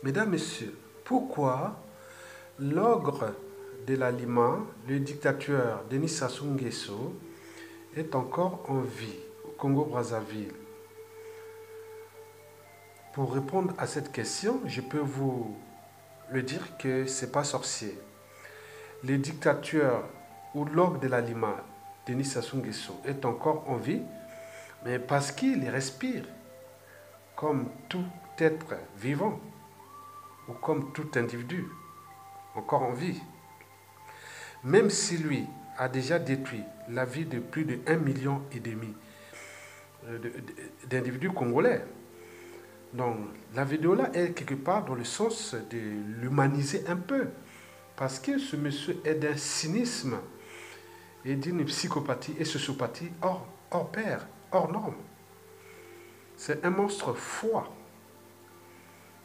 Mesdames, Messieurs, pourquoi l'ogre de la Lima, le dictateur Denis Sassou Nguesso, est encore en vie au Congo-Brazzaville? Pour répondre à cette question, je peux vous le dire que ce n'est pas sorcier. Le dictateur ou l'ogre de la Lima, Denis Sassou Nguesso, est encore en vie, mais parce qu'il respire comme tout être vivant ou comme tout individu encore en vie. Même si lui a déjà détruit la vie de plus de 1,5 million d'individus congolais. Donc la vidéo là est quelque part dans le sens de l'humaniser un peu. Parce que ce monsieur est d'un cynisme et d'une psychopathie et sociopathie hors pair, hors norme. C'est un monstre froid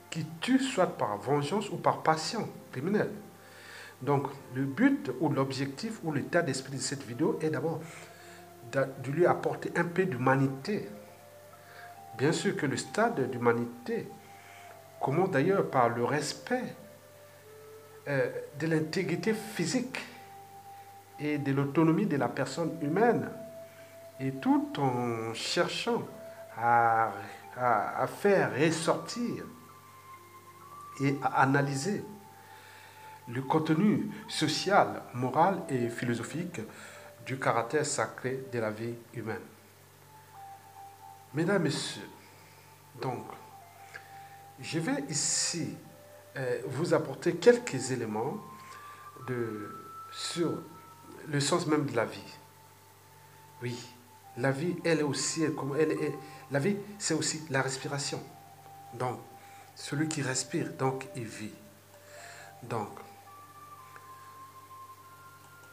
qui tue soit par vengeance ou par passion criminelle. Donc le but ou l'objectif ou l'état d'esprit de cette vidéo est d'abord de lui apporter un peu d'humanité. Bien sûr que le stade d'humanité commence d'ailleurs par le respect de l'intégrité physique et de l'autonomie de la personne humaine, et tout en cherchant à faire ressortir et à analyser le contenu social, moral et philosophique du caractère sacré de la vie humaine. Mesdames, Messieurs, donc, je vais ici vous apporter quelques éléments sur le sens même de la vie. Oui, la vie, elle est aussi, la vie, c'est aussi la respiration. Donc, celui qui respire, donc, il vit. Donc,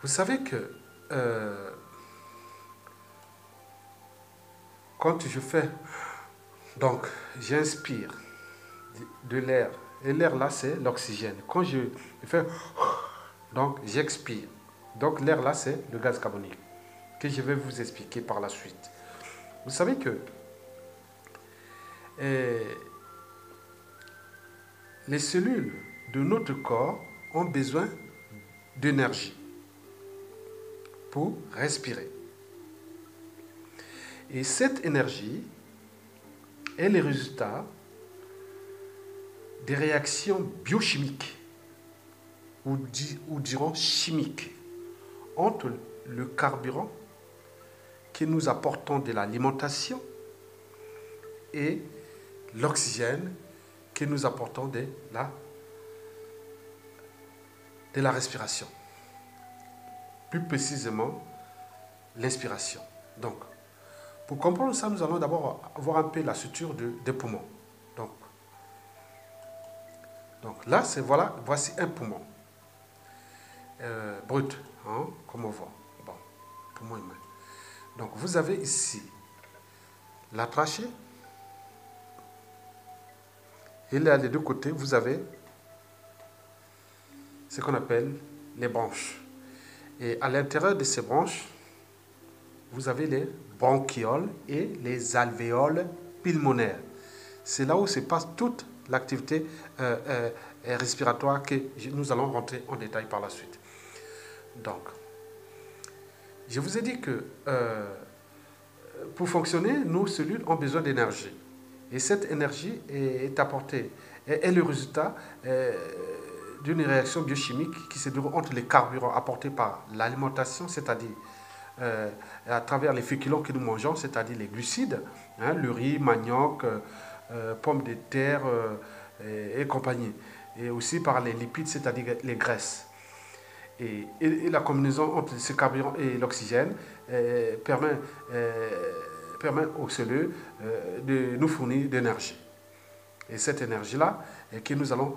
vous savez que quand je fais, donc, j'inspire de l'air, et l'air là, c'est l'oxygène. Quand je fais, donc, j'expire. Donc, l'air là, c'est le gaz carbonique, que je vais vous expliquer par la suite. Vous savez que les cellules de notre corps ont besoin d'énergie pour respirer. Et cette énergie est le résultat des réactions biochimiques ou dirons chimiques entre le carburant que nous apportons de l'alimentation et l'oxygène que nous apportons de la respiration. Plus précisément, l'inspiration. Donc, pour comprendre ça, nous allons d'abord voir un peu la structure des poumons. Donc là, voici un poumon. Brut, hein, comme on voit. Bon, poumon humain. Donc vous avez ici la trachée. Et là, des deux côtés, vous avez ce qu'on appelle les branches. Et à l'intérieur de ces branches, vous avez les bronchioles et les alvéoles pulmonaires. C'est là où se passe toute l'activité respiratoire que nous allons rentrer en détail par la suite. Donc, je vous ai dit que pour fonctionner, nos cellules ont besoin d'énergie. Et cette énergie est apportée, est le résultat d'une réaction biochimique qui se déroule entre les carburants apportés par l'alimentation, c'est-à-dire à travers les féculents que nous mangeons, c'est-à-dire les glucides, hein, le riz, manioc, pommes de terre et compagnie. Et aussi par les lipides, c'est-à-dire les graisses. Et la combinaison entre ce carburant et l'oxygène permet aux cellules de nous fournir d'énergie. Et cette énergie-là, que nous allons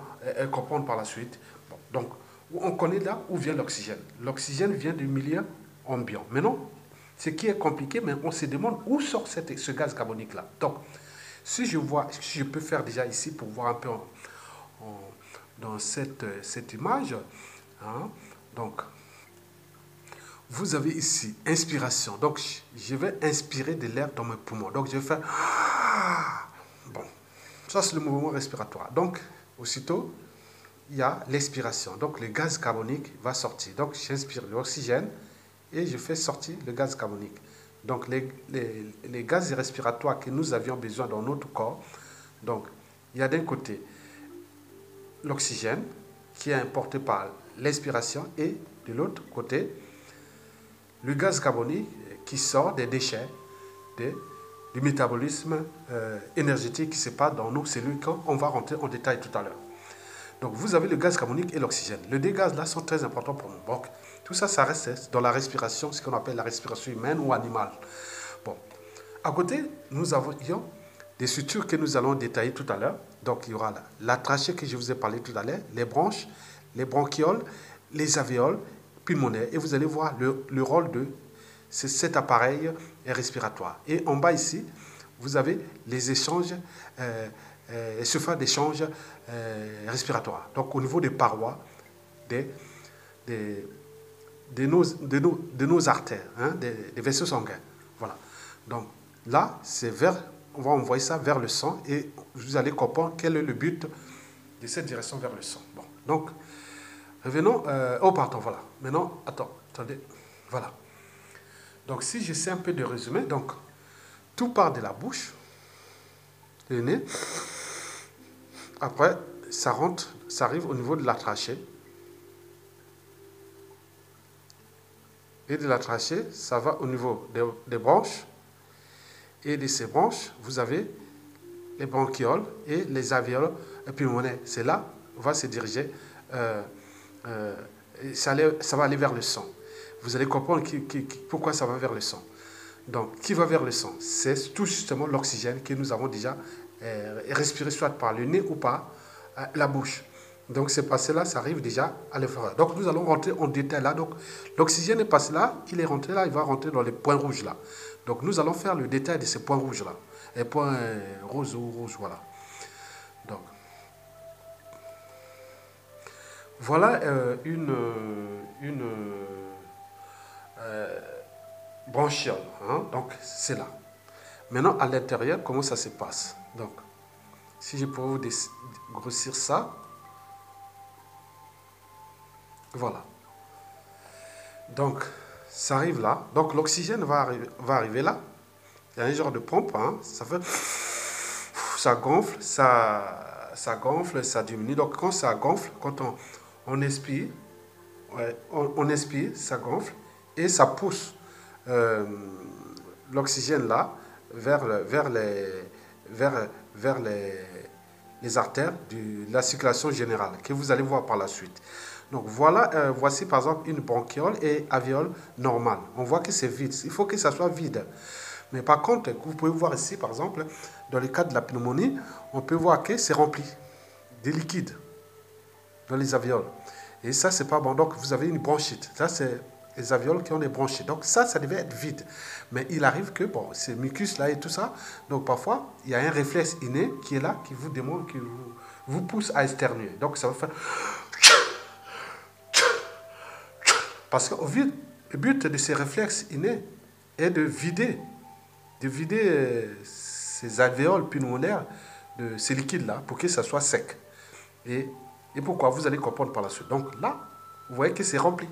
comprendre par la suite. Bon, donc, on connaît là où vient l'oxygène. L'oxygène vient du milieu ambiant. Mais non, ce qui est compliqué, mais on se demande où sort ce gaz carbonique-là. Donc, si je peux faire déjà ici pour voir un peu dans cette image, hein, donc, vous avez ici inspiration. Donc, je vais inspirer de l'air dans mes poumons. Donc, je vais faire... Bon, ça c'est le mouvement respiratoire. Donc, aussitôt, il y a l'expiration. Donc le gaz carbonique va sortir. Donc j'inspire l'oxygène et je fais sortir le gaz carbonique. Donc les gaz respiratoires que nous avions besoin dans notre corps, donc il y a d'un côté l'oxygène qui est importé par l'expiration et de l'autre côté le gaz carbonique qui sort des déchets du métabolisme énergétique qui se passe dans nos cellules quand on va rentrer en détail tout à l'heure. Donc vous avez le gaz carbonique et l'oxygène. Les deux gaz là sont très importants pour nous. Donc tout ça, ça reste dans la respiration, ce qu'on appelle la respiration humaine ou animale. Bon, à côté, nous avons des structures que nous allons détailler tout à l'heure. Donc il y aura la trachée que je vous ai parlé tout à l'heure, les bronches, les bronchioles, les alvéoles pulmonaires. Et vous allez voir le rôle de cet appareil respiratoire. Et en bas ici, vous avez les échanges, les surfaces d'échange respiratoires. Donc au niveau des parois, de nos artères, hein, des vaisseaux sanguins. Voilà. Donc là, on va envoyer ça vers le sang et vous allez comprendre quel est le but de cette direction vers le sang. Bon, donc, revenons. Pardon, voilà. Maintenant, attendez. Voilà. Donc, si j'essaie un peu de résumer, donc, tout part de la bouche, le nez. Après, ça rentre, ça arrive au niveau de la trachée. Et de la trachée, ça va au niveau des branches. Et de ces branches, vous avez les bronchioles et les alvéoles pulmonaires. C'est là on va se diriger, ça va aller vers le sang. Vous allez comprendre pourquoi ça va vers le sang. Donc, qui va vers le sang? C'est tout justement l'oxygène que nous avons déjà respiré soit par le nez ou par la bouche. Donc, c'est passé là, ça arrive déjà à l'intérieur. Donc, nous allons rentrer en détail là. Donc, l'oxygène est passé là, il est rentré là, il va rentrer dans les points rouges là. Donc, nous allons faire le détail de ces points rouges là. Les points roses ou rouges, voilà. Donc, voilà une bronchiole. Hein? Donc, c'est là. Maintenant, à l'intérieur, comment ça se passe? Donc, si je peux vous grossir ça, voilà. Donc, ça arrive là. Donc, l'oxygène va arriver là. Il y a un genre de pompe. Hein. Ça fait... Ça gonfle, ça gonfle, ça diminue. Donc, quand ça gonfle, quand on expire, on expire, ça gonfle. Et ça pousse l'oxygène là vers les artères de la circulation générale que vous allez voir par la suite. Donc voilà, voici par exemple une bronchiole et alvéole normale. On voit que c'est vide. Il faut que ça soit vide. Mais par contre, vous pouvez voir ici, par exemple, dans le cas de la pneumonie, on peut voir que c'est rempli de liquide dans les alvéoles. Et ça, c'est pas bon. Donc vous avez une bronchite. Ça, c'est les alvéoles qui ont des bronchites. Donc ça devait être vide. Mais il arrive que, bon, ces mucus-là et tout ça, donc parfois, il y a un réflexe inné qui est là, qui vous demande, qui vous pousse à externuer. Donc ça va faire... Parce que le but de ces réflexes innés est de vider ces alvéoles pulmonaires de ces liquides-là pour que ça soit sec. Et pourquoi? Vous allez comprendre par la suite. Donc là, vous voyez que c'est rempli.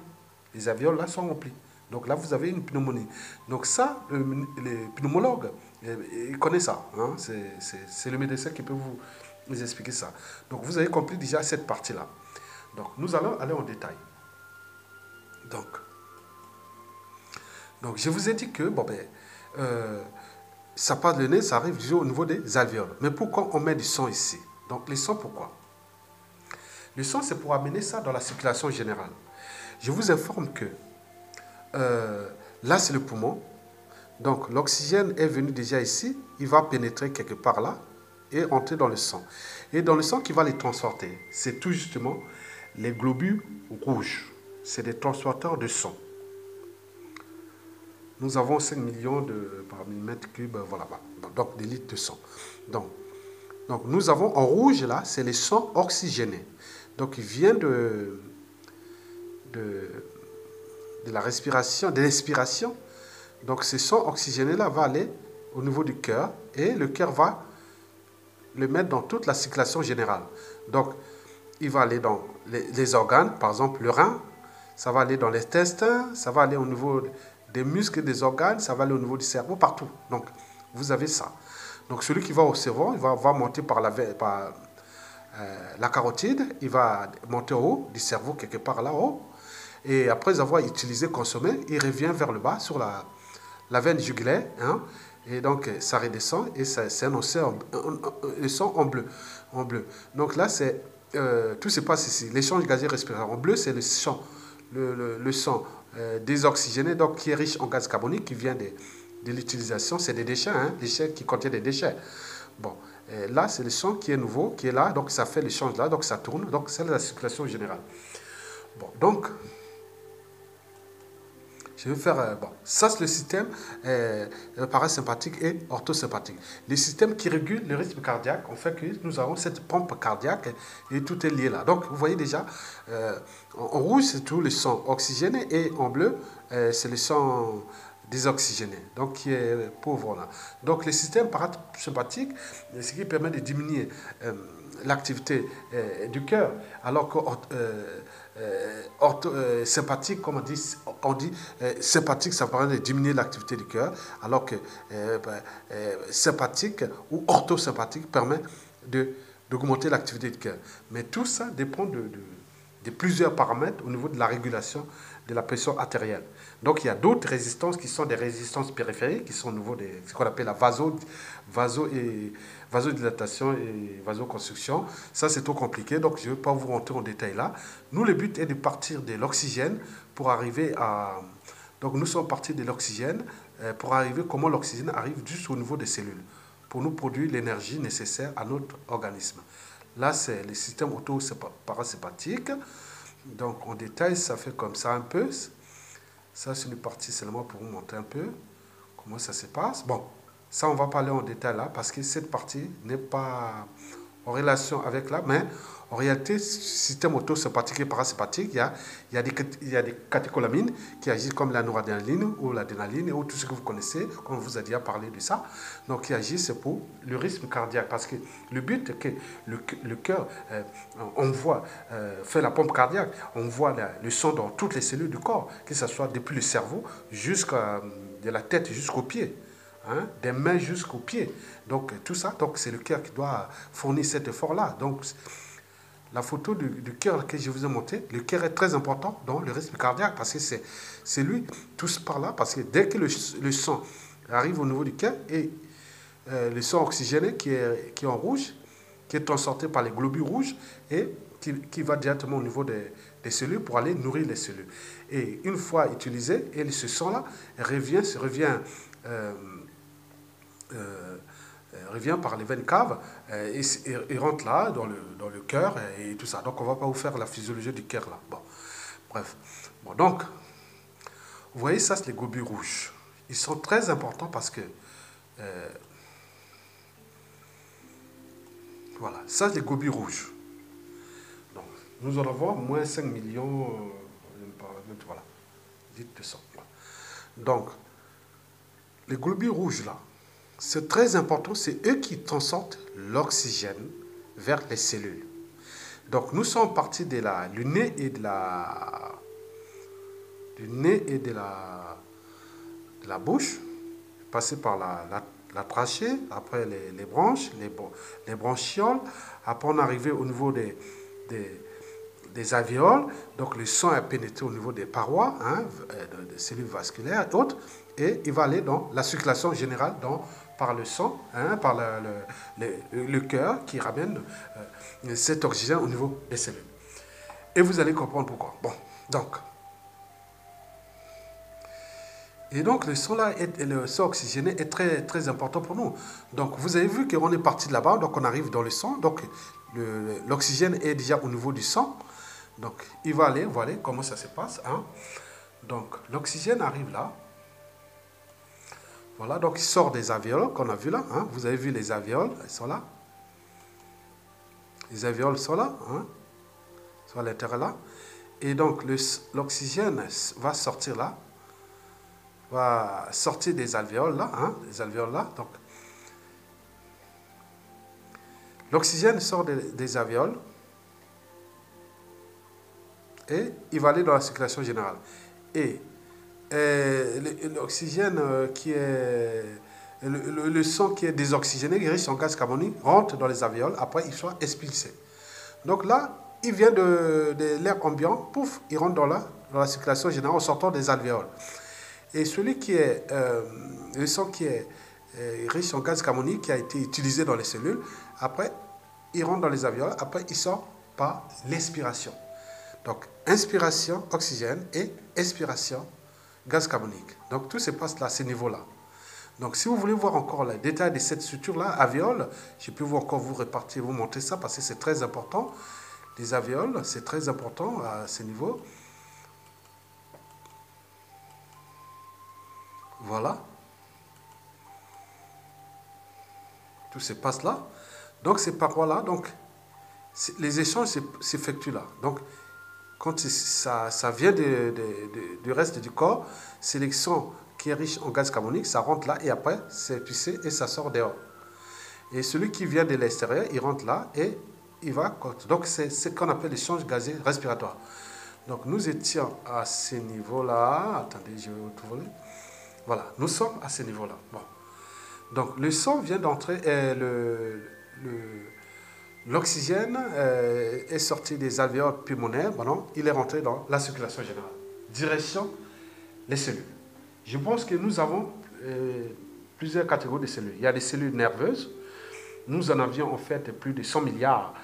Les alvéoles là sont remplis. Donc là, vous avez une pneumonie. Donc ça, les pneumologues, ils connaissent ça. Hein? C'est le médecin qui peut vous expliquer ça. Donc vous avez compris déjà cette partie-là. Donc nous allons aller en détail. Donc je vous ai dit que ça passe le nez, ça arrive au niveau des alvéoles. Mais pourquoi on met du sang ici? Donc le sang, pourquoi? Le sang, c'est pour amener ça dans la circulation générale. Je vous informe que là, c'est le poumon. Donc l'oxygène est venu déjà ici, il va pénétrer quelque part là et entrer dans le sang. Et dans le sang qui va les transporter, c'est tout justement les globules rouges. C'est des transporteurs de sang. Nous avons 5 millions par millimètre cube, voilà, donc des litres de sang. Donc nous avons en rouge là, c'est les sangs oxygénés. Donc il vient de la respiration, de l'expiration. Donc ce sang oxygéné là va aller au niveau du cœur et le cœur va le mettre dans toute la circulation générale. Donc, il va aller dans les organes, par exemple le rein, ça va aller dans les intestins, ça va aller au niveau des muscles, des organes, ça va aller au niveau du cerveau, partout. Donc, vous avez ça. Donc, celui qui va au cerveau, il va monter par la carotide, il va monter au haut du cerveau, quelque part là-haut. Et après avoir utilisé, consommé, il revient vers le bas, sur la veine jugulaire. Hein, et donc, ça redescend et c'est un sang en bleu. En bleu. Donc là, tout se passe ici. L'échange gazier respiratoire en bleu, c'est le sang désoxygéné, donc qui est riche en gaz carbonique, qui vient de l'utilisation. C'est des déchets, hein, déchets qui contiennent des déchets. Bon, là, c'est le sang qui est nouveau, qui est là, donc ça fait l'échange là, donc ça tourne, donc c'est la circulation générale. Bon, donc, je vais faire... bon, ça, c'est le système parasympathique et orthosympathique. Les systèmes qui régulent le rythme cardiaque, on fait que nous avons cette pompe cardiaque et tout est lié là. Donc, vous voyez déjà, en rouge, c'est tout le sang oxygéné et en bleu, c'est le sang désoxygéné, donc qui est pauvre là. Donc, le système parasympathique, ce qui permet de diminuer l'activité du cœur, alors que sympathique, comme on dit sympathique, ça permet de diminuer l'activité du cœur, alors que sympathique ou orthosympathique permet d'augmenter l'activité du cœur. Mais tout ça dépend de plusieurs paramètres au niveau de la régulation de la pression artérielle. Donc il y a d'autres résistances qui sont des résistances périphériques, qui sont au niveau de ce qu'on appelle la vasodilatation et vasoconstriction. Ça, c'est trop compliqué, donc je ne vais pas vous rentrer en détail là. Nous, le but est de partir de l'oxygène pour arriver à... Donc nous sommes partis de l'oxygène pour arriver comment l'oxygène arrive juste au niveau des cellules, pour nous produire l'énergie nécessaire à notre organisme. Là, c'est le système auto-parasympathique. Donc, en détail, ça fait comme ça un peu. Ça, c'est une partie seulement pour vous montrer un peu comment ça se passe. Bon, ça, on va parler en détail là, parce que cette partie n'est pas en relation avec là, mais en réalité, système autosympathique et parasympathique, il y a des catécholamines qui agissent comme la noradrénaline ou l'adrénaline ou tout ce que vous connaissez, comme on vous a déjà parlé de ça. Donc, qui agissent pour le rythme cardiaque. Parce que le but est que le cœur fait la pompe cardiaque, on voit le sang dans toutes les cellules du corps, que ce soit depuis le cerveau jusqu'à de la tête jusqu'aux pieds. Hein, des mains jusqu'aux pieds. Donc, tout ça, c'est le cœur qui doit fournir cet effort-là. Donc, la photo du cœur que je vous ai montré, le cœur est très important dans le rythme cardiaque parce que c'est lui, tous par là, parce que dès que le sang arrive au niveau du cœur et le sang oxygéné qui est en rouge, qui est transporté par les globules rouges et qui va directement au niveau des cellules pour aller nourrir les cellules. Et une fois utilisé, et ce sang-là revient par les veines caves et rentre là dans le cœur et tout ça. Donc on ne va pas vous faire la physiologie du cœur là. Bon, bref. Bon, donc, vous voyez ça, c'est les globules rouges. Ils sont très importants parce que voilà, ça c'est les globules rouges. Donc, nous en avons moins 5 millions, voilà, dites de sang. Voilà. Donc, les globules rouges là, c'est très important, c'est eux qui transportent l'oxygène vers les cellules. Donc nous sommes partis du nez et de la bouche, passés par la trachée, après les branches, les bronchioles, après on est arrivé au niveau des alvéoles, donc le sang est pénétré au niveau des parois, hein, des cellules vasculaires et autres, et il va aller dans la circulation générale par le sang, hein, par le cœur qui ramène cet oxygène au niveau des cellules. Et vous allez comprendre pourquoi. Bon, donc le sang oxygéné est très, très important pour nous. Donc vous avez vu qu'on est parti de là-bas, donc on arrive dans le sang, donc l'oxygène est déjà au niveau du sang. Donc il va aller, voilà comment ça se passe. Hein. Donc l'oxygène arrive là. Voilà, donc il sort des alvéoles qu'on a vu là. Hein. Vous avez vu les alvéoles, elles sont là. Les alvéoles sont là, hein, sont à l'intérieur là. Et donc l'oxygène va sortir là, va sortir des alvéoles là, hein, les alvéoles là. Donc L'oxygène sort des alvéoles et il va aller dans la circulation générale. Et l'oxygène qui est... Le sang qui est désoxygéné, riche en gaz carbonique, rentre dans les alvéoles, après il soit expulsé. Donc là, il vient de l'air ambiant, pouf, il rentre dans la circulation générale en sortant des alvéoles. Et celui qui est, le sang qui est riche en gaz carbonique, qui a été utilisé dans les cellules, après, il rentre dans les alvéoles, après il sort par l'expiration. Donc, inspiration, oxygène, et expiration, gaz carbonique. Donc, tout se passe là, à ce niveau-là. Donc, si vous voulez voir encore les détails de cette structure-là, alvéoles, je peux encore vous répartir, vous montrer ça, parce que c'est très important. Les alvéoles, c'est très important à ce niveau. Voilà. Tout se passe là. Donc, ces parois-là, donc, les échanges s'effectuent là. Donc, quand ça vient du reste du corps, c'est le sang qui est riche en gaz carbonique, ça rentre là et après, c'est épuisé et ça sort dehors. Et celui qui vient de l'extérieur, il rentre là et il va... Donc, c'est ce qu'on appelle l'échange gazé respiratoire. Donc, nous étions à ce niveau-là. Attendez, je vais retrouver. Voilà, nous sommes à ce niveau-là. Bon. Donc, le sang vient d'entrer, l'oxygène est sorti des alvéoles pulmonaires, bon non, il est rentré dans la circulation générale. Direction les cellules. Je pense que nous avons plusieurs catégories de cellules. Il y a des cellules nerveuses. Nous en avions en fait plus de 100 milliards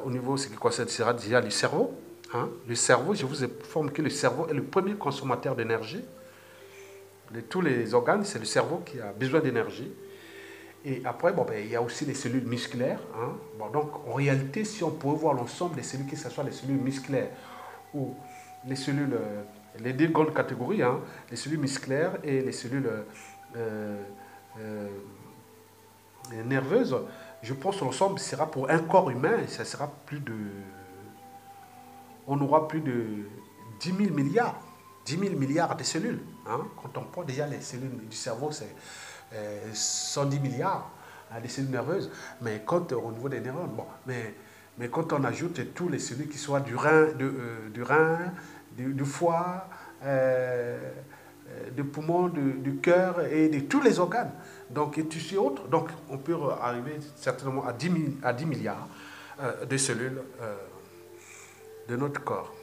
au niveau de ce qui concerne déjà le cerveau. Hein. Le cerveau, je vous informe que le cerveau est le premier consommateur d'énergie. De tous les organes, c'est le cerveau qui a besoin d'énergie. Et après, bon, ben, il y a aussi les cellules musculaires. Hein. Bon, donc, en réalité, si on pouvait voir l'ensemble des cellules, que ce soit les cellules musculaires ou les cellules, les deux grandes catégories, hein, les cellules musculaires et les cellules nerveuses, je pense que l'ensemble sera pour un corps humain, ça sera plus de... On aura plus de 10 000 milliards. 10 000 milliards de cellules. Hein. Quand on prend déjà les cellules du cerveau, c'est 110 milliards de cellules nerveuses. Mais quand au niveau des neurones, bon, mais quand on ajoute tous les cellules qui soient du rein, du foie, du poumon, du cœur et de tous les organes, donc et tissus autres, donc on peut arriver certainement à 10 milliards de cellules de notre corps.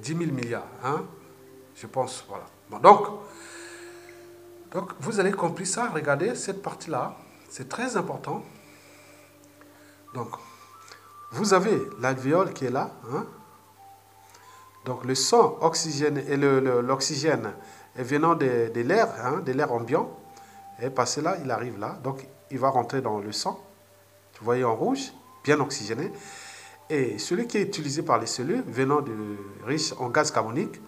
10 000 milliards, hein? Je pense, voilà. Bon, donc, vous avez compris ça, regardez cette partie-là, c'est très important. Donc, vous avez l'alvéole qui est là, hein? Donc, le sang oxygène et l'oxygène venant de l'air, hein, de l'air ambiant, est passé là, il arrive là, donc il va rentrer dans le sang, vous voyez en rouge, bien oxygéné, et celui qui est utilisé par les cellules venant riche en gaz carbonique,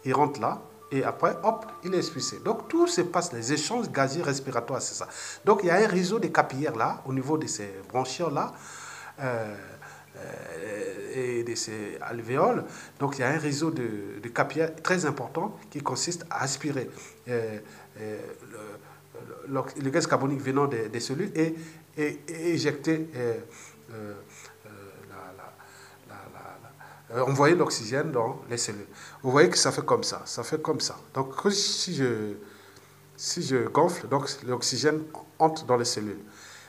il rentre là, et après, hop, il est expulsé. Donc, tout se passe, les échanges gaziers respiratoires, c'est ça. Donc, il y a un réseau de capillaires là, au niveau de ces bronchioles là, et de ces alvéoles. Donc, il y a un réseau de capillaires très important qui consiste à aspirer le gaz carbonique venant des cellules et éjecter envoyer l'oxygène dans les cellules. Vous voyez que ça fait comme ça. Ça fait comme ça. Donc, si je gonfle, donc l'oxygène entre dans les cellules,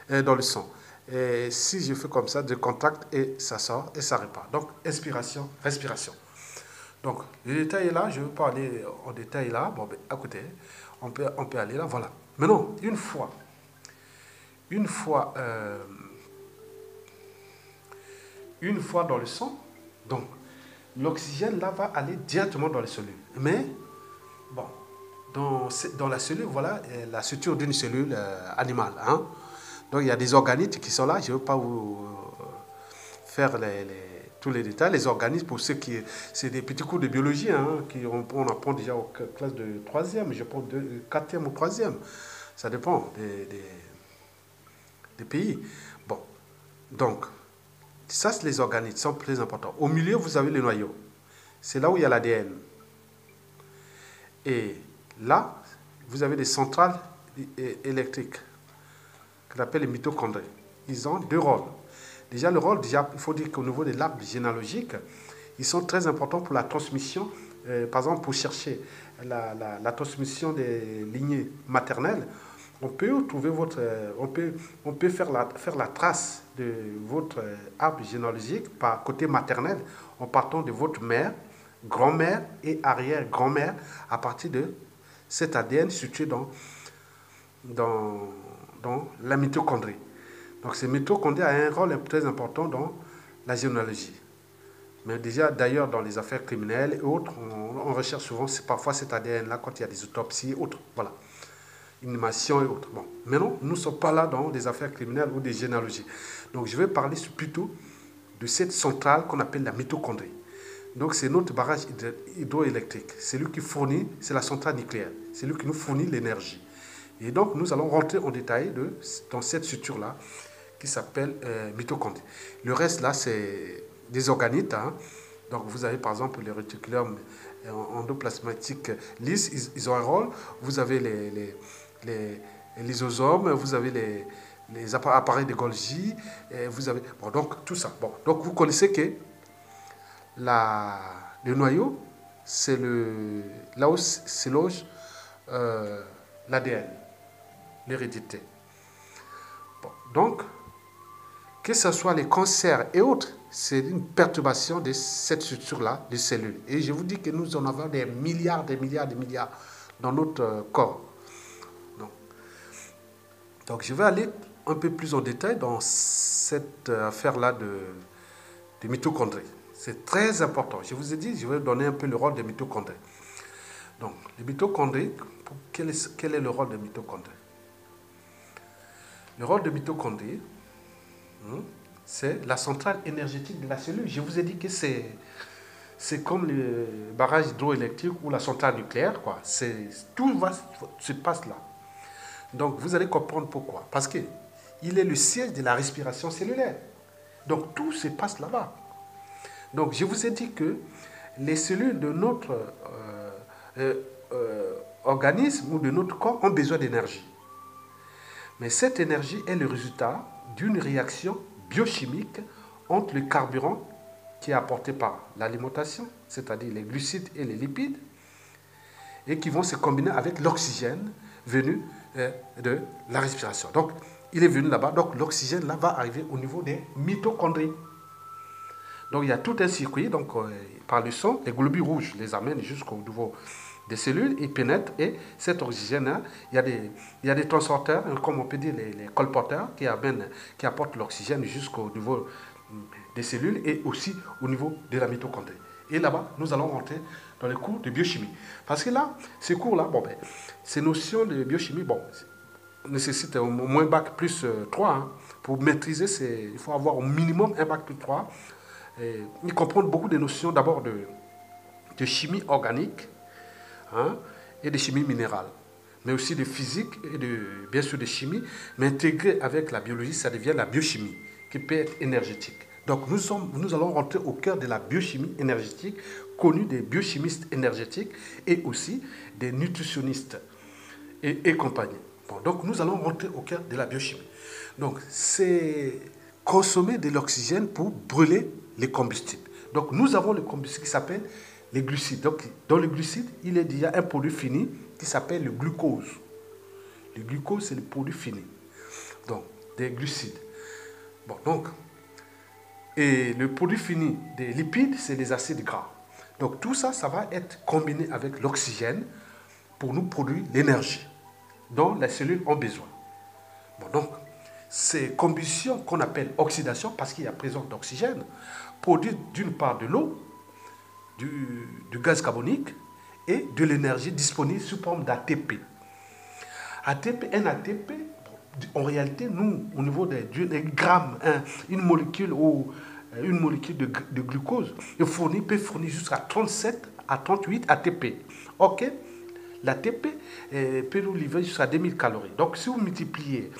dans le sang. Et si je fais comme ça, je contracte et ça sort et ça repart. Donc, expiration, respiration. Donc, le détail est là. Je ne veux pas aller en détail là. Bon, ben, écoutez, on peut aller là. Voilà. Maintenant, une fois dans le sang, donc, l'oxygène, là, va aller directement dans les cellules. Mais, bon, dans la cellule, voilà la structure d'une cellule animale. Hein. Donc, il y a des organismes qui sont là. Je ne veux pas vous faire tous les détails. Les organismes, pour ceux qui... C'est des petits cours de biologie, hein, on apprend déjà aux classes de 3e, je pense de 4e ou 3e. Ça dépend des pays. Bon, donc... Ça, c'est les organismes, sont très importants. Au milieu, vous avez le noyau. C'est là où il y a l'ADN. Et là, vous avez des centrales électriques qu'on appelle les mitochondries. Ils ont deux rôles. Déjà, le rôle, déjà, il faut dire qu'au niveau de l'arbre généalogique, ils sont très importants pour la transmission. Par exemple, pour chercher la transmission des lignées maternelles, on peut trouver votre, on peut faire la trace de votre arbre généalogique par côté maternel en partant de votre mère, grand-mère et arrière-grand-mère à partir de cet ADN situé dans, dans la mitochondrie. Donc, ces mitochondries a un rôle très important dans la généalogie. Mais déjà, d'ailleurs, dans les affaires criminelles et autres, on recherche souvent parfois cet ADN-là quand il y a des autopsies et autres. Voilà. Inhumation et autres. Bon. Maintenant, nous ne sommes pas là dans des affaires criminelles ou des généalogies. Donc, je vais parler plutôt de cette centrale qu'on appelle la mitochondrie. Donc, c'est notre barrage hydroélectrique. C'est lui qui fournit, c'est la centrale nucléaire. C'est lui qui nous fournit l'énergie. Et donc, nous allons rentrer en détail dans cette structure-là qui s'appelle mitochondrie. Le reste, là, c'est des organites. Hein. Donc, vous avez par exemple les réticulums endoplasmatiques lisses, ils ont un rôle. Vous avez les lysosomes, vous avez les appareils de Golgi, vous avez... Bon, donc, tout ça. Bon, donc, vous connaissez que le noyau, c'est là où se loge l'ADN, l'hérédité. Bon, donc, que ce soit les cancers et autres, c'est une perturbation de cette structure-là, des cellules. Et je vous dis que nous en avons des milliards dans notre corps. Donc, je vais aller un peu plus en détail dans cette affaire-là de mitochondrie. C'est très important. Je vous ai dit, je vais donner un peu le rôle des mitochondries. Donc, les mitochondries, quel est le rôle des mitochondries? Le rôle des mitochondries, c'est la centrale énergétique de la cellule. Je vous ai dit que c'est comme le barrage hydroélectrique ou la centrale nucléaire, quoi. Tout se passe là. Donc, vous allez comprendre pourquoi. Parce qu'il est le siège de la respiration cellulaire. Donc, tout se passe là-bas. Donc, je vous ai dit que les cellules de notre organisme ou de notre corps ont besoin d'énergie. Mais cette énergie est le résultat d'une réaction biochimique entre le carburant qui est apporté par l'alimentation, c'est-à-dire les glucides et les lipides, et qui vont se combiner avec l'oxygène venu de la respiration. Donc, il est venu là-bas, donc l'oxygène là va arriver au niveau des mitochondries. Donc, il y a tout un circuit, donc par le sang, les globules rouges les amènent jusqu'au niveau des cellules, ils pénètrent, et cet oxygène-là, il y a des transporteurs, comme on peut dire les colporteurs, qui apportent l'oxygène jusqu'au niveau des cellules et aussi au niveau de la mitochondrie. Et là-bas, nous allons rentrer dans les cours de biochimie. Parce que là, ces cours-là, ces notions de biochimie, nécessitent au moins bac plus 3. Hein. Pour maîtriser, il faut avoir au minimum un bac plus 3. Ils comprennent beaucoup de notions d'abord de chimie organique, hein, et de chimie minérale, mais aussi de physique et bien sûr de chimie, mais intégré avec la biologie, ça devient la biochimie, qui peut être énergétique. Donc nous allons rentrer au cœur de la biochimie énergétique, connue des biochimistes énergétiques et aussi des nutritionnistes et compagnie. Bon, donc nous allons rentrer au cœur de la biochimie. Donc c'est consommer de l'oxygène pour brûler les combustibles. Donc nous avons le combustible qui s'appelle les glucides. Donc dans le glucide, il y a déjà un produit fini qui s'appelle le glucose. Le glucose, c'est le produit fini. Donc des glucides. Bon, donc, et le produit fini des lipides, c'est les acides gras. Donc tout ça, ça va être combiné avec l'oxygène pour nous produire l'énergie dont les cellules ont besoin. Bon, donc, ces combustions qu'on appelle oxydation, parce qu'il y a présence d'oxygène, produisent d'une part de l'eau, du gaz carbonique et de l'énergie disponible sous forme d'ATP. Un ATP, en réalité, nous, au niveau des grammes, une molécule de glucose peut fournir jusqu'à 37 à 38 ATP. Ok? L'ATP peut nous livrer jusqu'à 2000 calories. Donc, si vous multipliez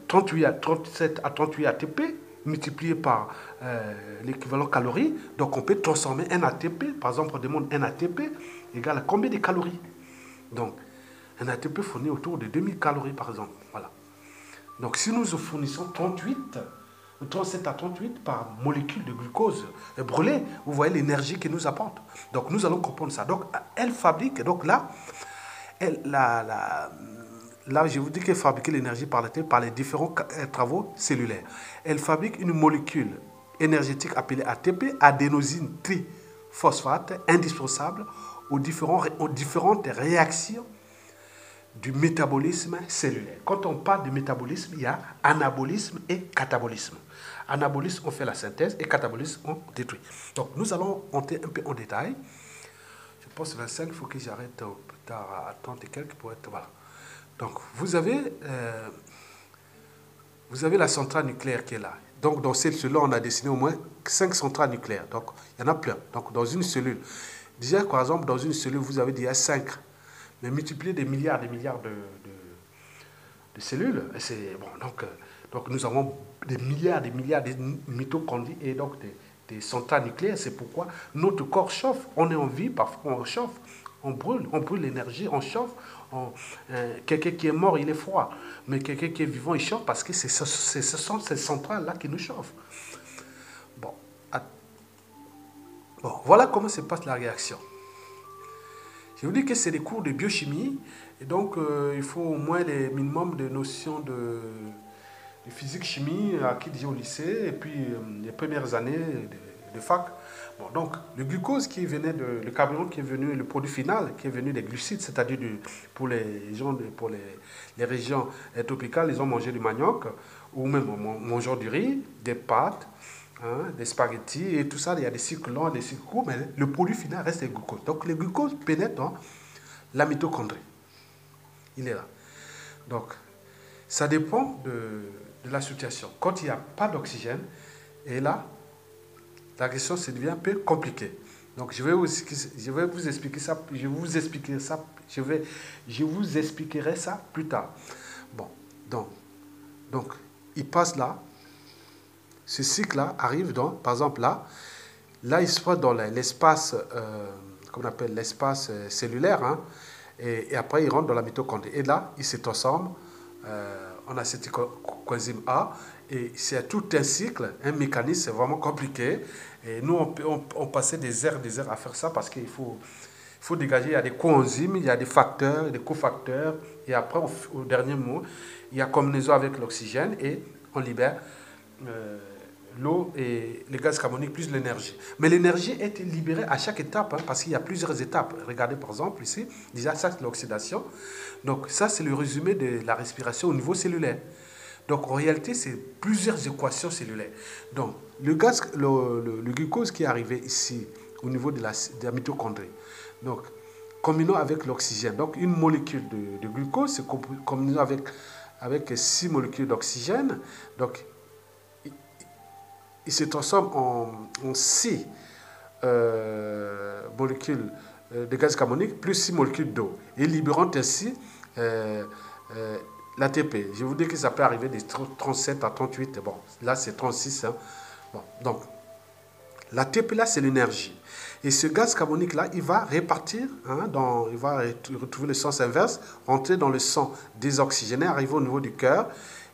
37 à 38 ATP, multiplié par l'équivalent calories, donc on peut transformer un ATP, par exemple on demande un ATP égale à combien de calories. Donc un ATP fournit autour de 2000 calories par exemple. Voilà. Donc si nous fournissons 37 à 38 par molécule de glucose brûlée, vous voyez l'énergie qu'elle nous apporte. Donc nous allons comprendre ça. Donc elle fabrique, donc là, là je vous dis qu'elle fabrique l'énergie par la tête par les différents travaux cellulaires. Elle fabrique une molécule énergétique appelée ATP, adénosine triphosphate, indispensable aux différentes réactions du métabolisme cellulaire. Quand on parle de métabolisme, il y a anabolisme et catabolisme. Anabolisme, on fait la synthèse et catabolisme, on détruit. Donc, nous allons entrer un peu en détail. Je pense 25, il faut que j'arrête plus tard à 30 et quelques pour être... Voilà. Donc, vous avez la centrale nucléaire qui est là. Donc, dans cette cellule-là, on a dessiné au moins 5 centrales nucléaires. Donc, il y en a plein. Donc, dans une cellule, déjà, par exemple, dans une cellule, vous avez déjà 5. Mais multiplier des milliards de cellules, c'est bon. Donc nous avons des milliards de mitochondries et donc des centrales nucléaires. C'est pourquoi notre corps chauffe. On est en vie, parfois on chauffe, on brûle l'énergie, on chauffe. Quelqu'un qui est mort, il est froid. Mais quelqu'un qui est vivant, il chauffe parce que ce sont ces centrales-là qui nous chauffent. Bon, voilà comment se passe la réaction. Je vous dis que c'est des cours de biochimie, et donc il faut au moins les minimums de notions de physique-chimie acquis déjà au lycée, et puis les premières années de fac. Bon, donc le glucose qui venait le carburant qui est venu, le produit final qui est venu des glucides, c'est-à-dire pour les gens, pour les régions tropicales, ils ont mangé du manioc, ou même mangeant du riz, des pâtes, des spaghettis et tout ça, il y a des cycles longs, des cycles courts, mais le produit final reste le glucose. Donc le glucose pénètre dans la mitochondrie. Il est là. Donc, ça dépend de la situation. Quand il n'y a pas d'oxygène, et là, la question se devient un peu compliquée. Donc, je vais vous expliquer ça. Je vous expliquerai ça plus tard. Bon, donc il passe là. Ce cycle-là arrive dans, par exemple là, il se passe dans l'espace, qu'on appelle l'espace cellulaire, hein, et après il rentre dans la mitochondrie. Et là, il se transforme en acétylcoenzyme A, et c'est tout un cycle, un mécanisme, c'est vraiment compliqué. Et nous, on passait des heures à faire ça parce qu'il faut dégager, il y a des coenzymes, il y a des facteurs, des cofacteurs, et après, au dernier mot, il y a combinaison avec l'oxygène, et on libère l'eau et les gaz carboniques plus l'énergie. Mais l'énergie est libérée à chaque étape, hein, parce qu'il y a plusieurs étapes. Regardez par exemple ici, déjà ça c'est l'oxydation. Donc ça c'est le résumé de la respiration au niveau cellulaire. Donc en réalité c'est plusieurs équations cellulaires. Donc le glucose qui est arrivé ici au niveau de la mitochondrie. Donc combinant avec l'oxygène. Donc une molécule de glucose c'est combinant avec 6 molécules d'oxygène. Donc il se transforme en 6 molécules de gaz carbonique plus 6 molécules d'eau, et libérant ainsi l'ATP. Je vous dis que ça peut arriver de 37 à 38. Bon, là c'est 36. Hein. Bon, donc, l'ATP là c'est l'énergie. Et ce gaz carbonique là, il va répartir, hein, il va retrouver le sens inverse, rentrer dans le sang désoxygéné, arriver au niveau du cœur.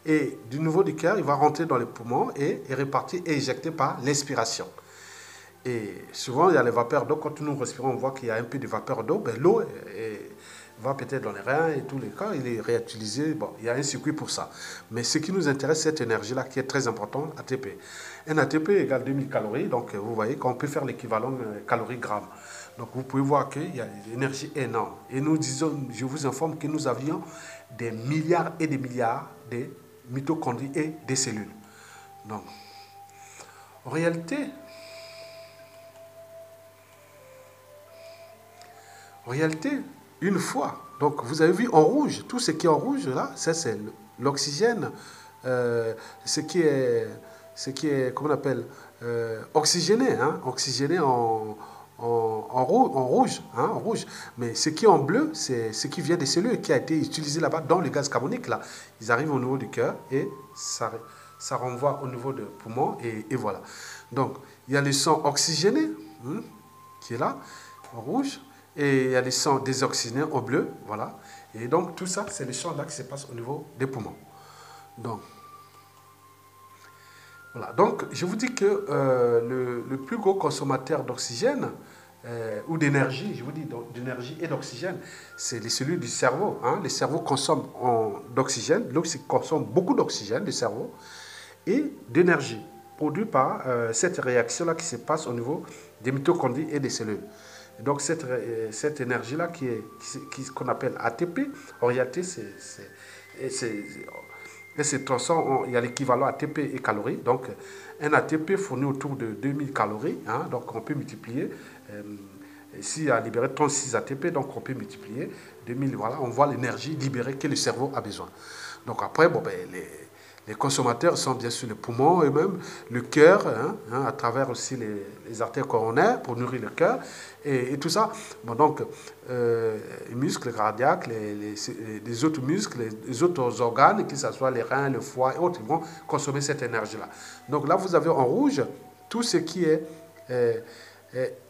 Et du niveau du cœur, il va rentrer dans les poumons et est réparti et éjecté par l'inspiration. Et souvent, il y a les vapeurs d'eau. Quand nous respirons, on voit qu'il y a un peu de vapeur d'eau. Ben, l'eau va peut-être dans les reins et tous les cas, il est réutilisé. Bon, il y a un circuit pour ça. Mais ce qui nous intéresse, c'est cette énergie-là qui est très importante, ATP. Un ATP égale 2000 calories. Donc, vous voyez qu'on peut faire l'équivalent calories-grammes. Donc, vous pouvez voir qu'il y a une énergie énorme. Et nous disons, je vous informe que nous avions des milliards et des milliards de mitochondries et des cellules. Donc, en réalité, une fois, donc vous avez vu en rouge, tout ce qui est en rouge là, ça c'est l'oxygène, ce qui est, comment on appelle, oxygéné, hein, oxygéné en rouge, hein, en rouge. Mais ce qui est en bleu, c'est ce qui vient des cellules, qui a été utilisé là-bas dans le gaz carbonique. Là. Ils arrivent au niveau du cœur et ça renvoie au niveau des poumons et voilà. Donc, il y a le sang oxygéné qui est là, en rouge, et il y a le sang désoxygéné en bleu, voilà. Et donc, tout ça, c'est le sang là qui se passe au niveau des poumons. Donc, voilà. Donc, je vous dis que le plus gros consommateur d'oxygène ou d'énergie, je vous dis d'énergie et d'oxygène, c'est les cellules du cerveau. Hein. Les cerveaux consomment d'oxygène, consomme beaucoup d'oxygène, le cerveau, et d'énergie, produite par cette réaction-là qui se passe au niveau des mitochondries et des cellules. Et donc, cette énergie-là qu'on appelle ATP, en réalité, et se transforme, il y a l'équivalent ATP et calories. Donc, un ATP fournit autour de 2000 calories. Hein, donc, on peut multiplier. S'il a libéré 36 ATP, donc on peut multiplier 2000. Voilà, on voit l'énergie libérée que le cerveau a besoin. Donc, après, bon, ben, les consommateurs sont bien sûr les poumons eux-mêmes, le cœur, à travers aussi les artères coronaires pour nourrir le cœur et tout ça. Bon, donc, les muscles cardiaques, les autres muscles, les autres organes, que ce soit les reins, le foie et autres, ils vont consommer cette énergie-là. Donc là, vous avez en rouge tout ce qui est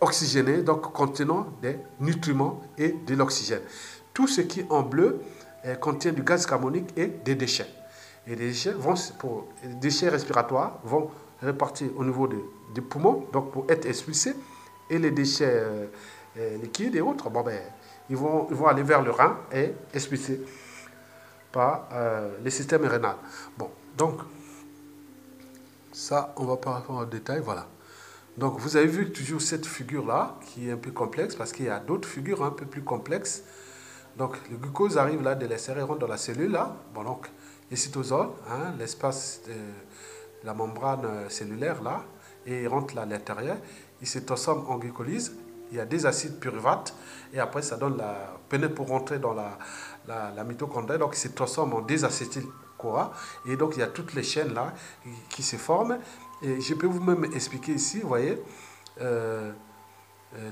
oxygéné, donc contenant des nutriments et de l'oxygène. Tout ce qui est en bleu contient du gaz carbonique et des déchets. Et les déchets respiratoires vont répartir au niveau des poumons, donc pour être expulsés. Et les déchets liquides et autres, bon, ben, ils vont aller vers le rein et expulsés par le système rénal. Bon, donc, ça, on va pas rentrer en détail, voilà. Donc, vous avez vu toujours cette figure-là, qui est un peu complexe, parce qu'il y a d'autres figures un peu plus complexes. Donc, le glucose arrive là de l'extérieur, rentre dans la cellule, là. Bon, donc, les cytosols, hein, l'espace de la membrane cellulaire là, et il rentre là à l'intérieur, il se transforme en glycolyse, il y a des acides pyruvates, et après ça donne la pénètre pour rentrer dans la mitochondrie, donc il se transforme en désacétyl-CoA, et donc il y a toutes les chaînes là qui se forment, et je peux vous même expliquer ici, vous voyez,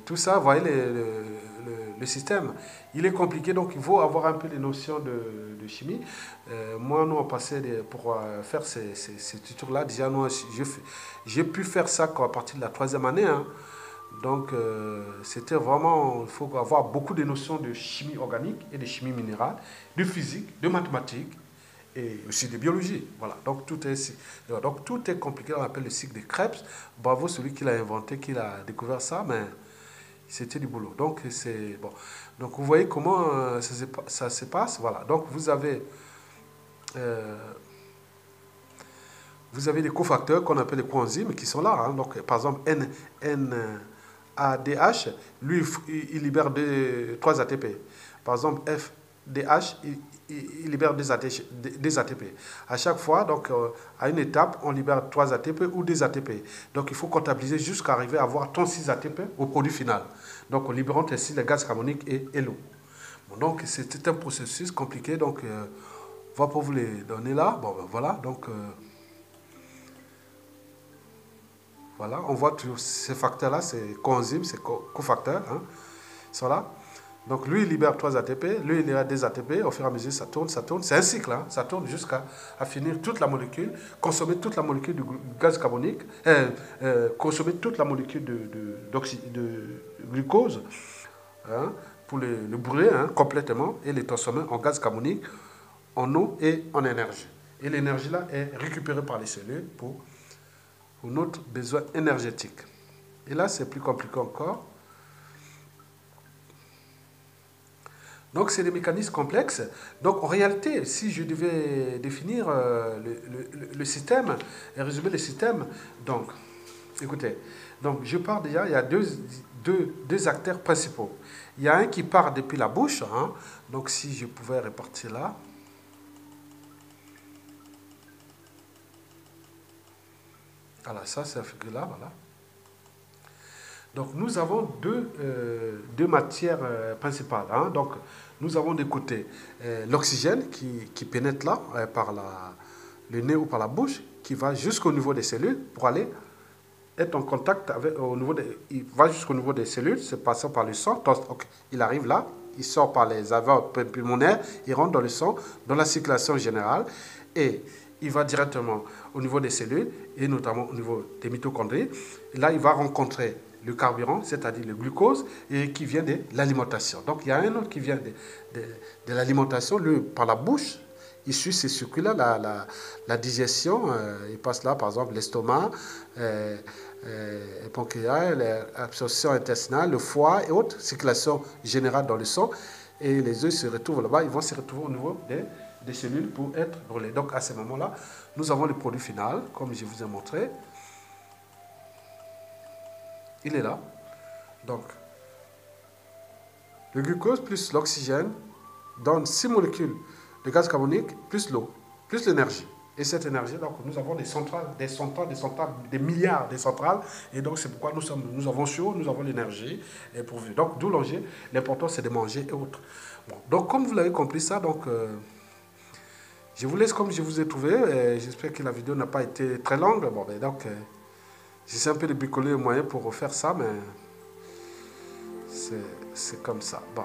tout ça, vous voyez le système, il est compliqué, donc il faut avoir un peu des notions de chimie. Moi, nous, on passait pour faire ces tutos-là, déjà, j'ai pu faire ça à partir de la 3e année. Hein. Donc, c'était vraiment, il faut avoir beaucoup de notions de chimie organique et de chimie minérale, de physique, de mathématiques et aussi de biologie. Voilà, donc tout est compliqué, on appelle le cycle de Krebs. Bravo celui qui l'a inventé, qui a découvert ça, mais c'était du boulot. Donc, c'est bon. Donc, vous voyez comment ça se passe. Voilà. Donc, vous avez des cofacteurs qu'on appelle les coenzymes qui sont là. Hein. Donc, par exemple, NADH, lui, il libère 3 ATP. Par exemple, FDH, il libère des ATP. À chaque fois, donc, à une étape, on libère 3 ATP ou des ATP. Donc, il faut comptabiliser jusqu'à arriver à avoir 36 ATP au produit final. Donc, en libérant ainsi les gaz carboniques et l'eau. Bon, donc, c'est un processus compliqué. Donc, on va pas vous les donner là. Bon, ben, voilà. Donc, voilà. On voit tous ces facteurs-là, ces coenzymes, ces cofacteurs, hein, sont là. Donc, lui, il libère 3 ATP, lui, il libère des ATP, au fur et à mesure, ça tourne. C'est un cycle, hein, ça tourne jusqu'à finir toute la molécule, consommer toute la molécule de gaz carbonique, consommer toute la molécule de glucose, hein, pour le brûler hein, complètement et les transformer en gaz carbonique, en eau et en énergie. Et l'énergie là est récupérée par les cellules pour notre besoin énergétique. Et là, c'est plus compliqué encore. Donc, c'est des mécanismes complexes. Donc, en réalité, si je devais définir le système et résumer le système, donc, écoutez, donc je pars déjà, il y a deux acteurs principaux. Il y a un qui part depuis la bouche, hein, donc si je pouvais répartir là. Voilà, ça c'est la figure là, voilà. Donc nous avons deux matières principales. Hein. Donc nous avons d'un côté l'oxygène qui pénètre là par le nez ou par la bouche, qui va jusqu'au niveau des cellules pour aller être en contact avec, il va jusqu'au niveau des cellules, c'est passant par le sang. Donc, il arrive là, il sort par les avoirs pulmonaires, il rentre dans le sang, dans la circulation générale et il va directement au niveau des cellules et notamment au niveau des mitochondries. Et là, il va rencontrer le carburant, c'est-à-dire le glucose, et qui vient de l'alimentation. Donc, il y a un autre qui vient de l'alimentation, lui, par la bouche, il suit ces circuits-là, la digestion, il passe là, par exemple, l'estomac, le pancréas, l'absorption intestinale, le foie et autres, circulation générale dans le sang. Et les œufs se retrouvent là-bas, ils vont se retrouver au niveau des cellules pour être brûlés. Donc à ce moment-là, nous avons le produit final, comme je vous ai montré. Il est là. Donc, le glucose plus l'oxygène donne 6 molécules de gaz carbonique plus l'eau, plus l'énergie. Et cette énergie, donc, nous avons des centrales, des milliards de centrales. Et donc, c'est pourquoi nous avons chaud, nous avons l'énergie pourvue. Donc, d'où l'enjeu. L'important, c'est de manger et autres. Bon, donc, comme vous l'avez compris ça, donc, je vous laisse comme je vous ai trouvé. J'espère que la vidéo n'a pas été très longue. Bon, ben, donc, j'essaie un peu de bricoler les moyens pour refaire ça, mais c'est comme ça. Bon,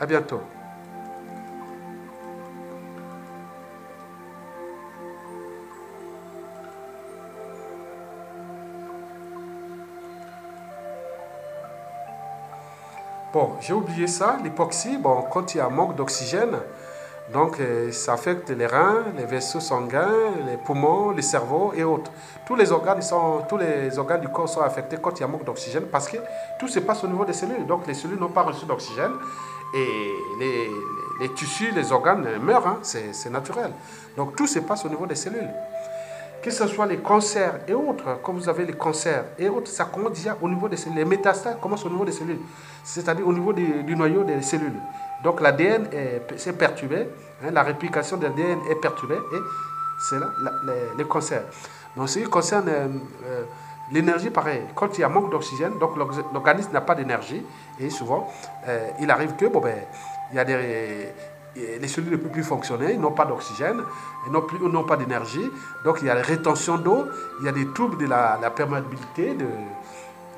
à bientôt. Bon, j'ai oublié ça, l'hypoxie, bon, quand il y a un manque d'oxygène, donc ça affecte les reins, les vaisseaux sanguins, les poumons, le cerveau et autres. Tous les organes du corps sont affectés quand il y a un manque d'oxygène parce que tout se passe au niveau des cellules. Donc les cellules n'ont pas reçu d'oxygène et les tissus, les organes meurent, hein, c'est naturel. Donc tout se passe au niveau des cellules. Que ce soit les cancers et autres, quand vous avez les cancers et autres, ça commence déjà au niveau des cellules. Les métastases commencent au niveau des cellules, c'est-à-dire au niveau du noyau des cellules. Donc l'ADN est perturbé, hein, la réplication de l'ADN est perturbée et c'est là les cancers. Donc ce qui concerne l'énergie, pareil, quand il y a manque d'oxygène, donc l'organisme n'a pas d'énergie et souvent il arrive que, bon ben, il y a les cellules ne peuvent plus fonctionner, ils n'ont pas d'oxygène, ils n'ont pas d'énergie, donc il y a la rétention d'eau, il y a des troubles de la perméabilité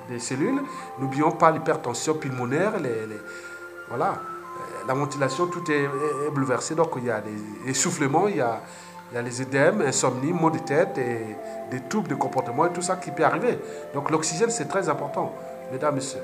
des cellules. N'oublions pas l'hypertension pulmonaire, voilà, la ventilation, tout est bouleversé, donc il y a des essoufflements, il y a les œdèmes, insomnie, maux de tête, et des troubles de comportement et tout ça qui peut arriver. Donc l'oxygène c'est très important, mesdames, messieurs.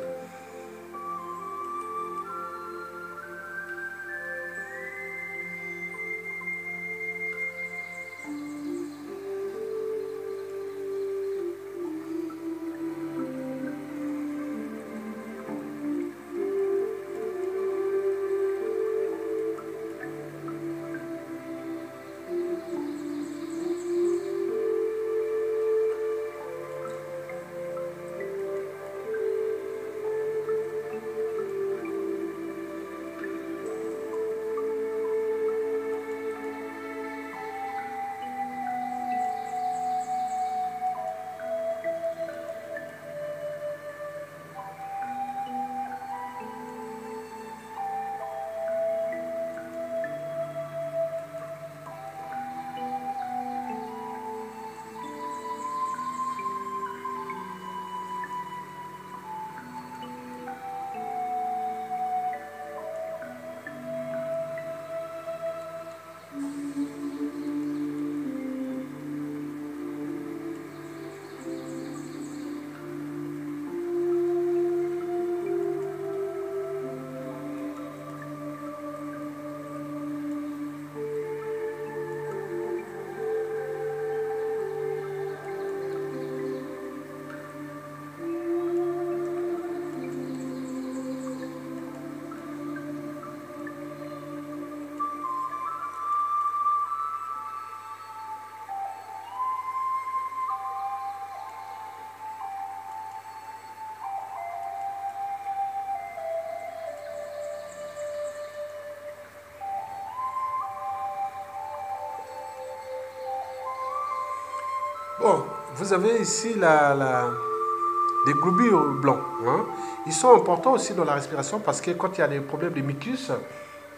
Bon, vous avez ici des globules blancs. Hein. Ils sont importants aussi dans la respiration parce que quand il y a des problèmes de mucus,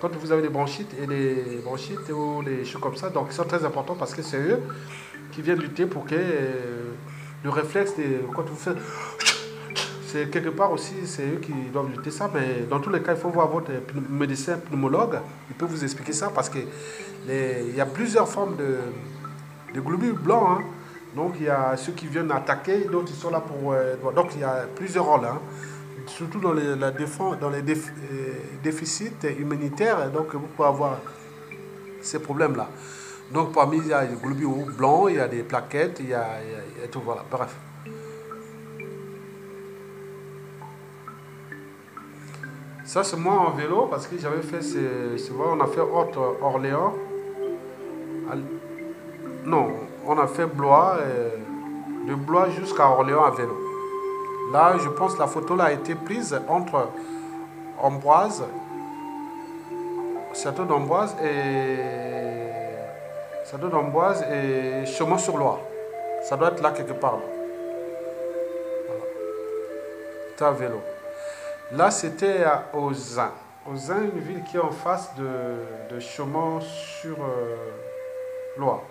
quand vous avez des bronchites ou des choses comme ça, donc ils sont très importants parce que c'est eux qui viennent lutter pour que le réflexe, quand vous faites, c'est quelque part aussi, c'est eux qui doivent lutter ça, mais dans tous les cas, il faut voir votre médecin pneumologue, il peut vous expliquer ça parce que il y a plusieurs formes de globules blancs. Hein. Donc il y a ceux qui viennent attaquer, d'autres ils sont là pour... donc il y a plusieurs rôles, hein. Surtout dans les déficits immunitaires. Donc vous pouvez avoir ces problèmes-là. Donc parmi, il y a des globules blancs, il y a des plaquettes, il y a tout, voilà, bref. Ça, c'est moi en vélo, parce que j'avais fait, on a fait Orléans. Non, on a fait Blois, de Blois jusqu'à Orléans à vélo. Là, je pense que la photo là a été prise entre Ambroise, Château d'Amboise et Chaumont-sur-Loire. Ça doit être là quelque part. Voilà. C'était à vélo. Là, c'était à Auzin. Auzin, une ville qui est en face de Chaumont-sur-Loire.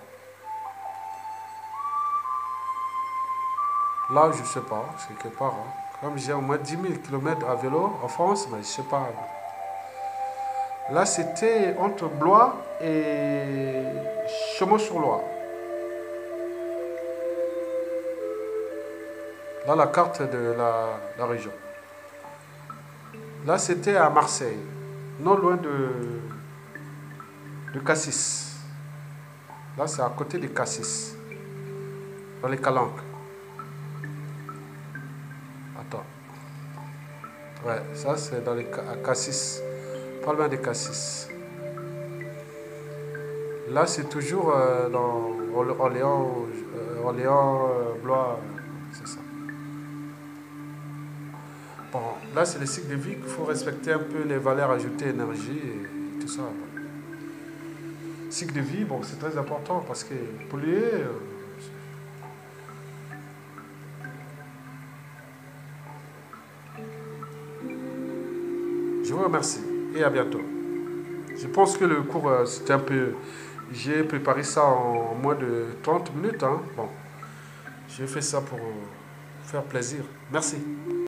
Là, je ne sais pas, c'est quelque part. Hein. Comme j'ai au moins 10 000 km à vélo en France, mais je ne sais pas. Là, c'était entre Blois et Chaumont-sur-Loire. Là, la carte de la région. Là, c'était à Marseille, non loin de Cassis. Là, c'est à côté de Cassis, dans les Calanques. Attends. Ouais, ça, c'est dans les Cassis, pas loin de Cassis. Là, c'est toujours dans Orléans, Blois, c'est ça. Bon, là, c'est le cycle de vie qu'il faut respecter un peu les valeurs ajoutées, énergie et tout ça. Cycle de vie, bon, c'est très important parce que polluer. Je vous remercie et à bientôt. Je pense que le cours, c'était un peu. J'ai préparé ça en moins de 30 minutes. Hein. Bon, j'ai fait ça pour faire plaisir. Merci.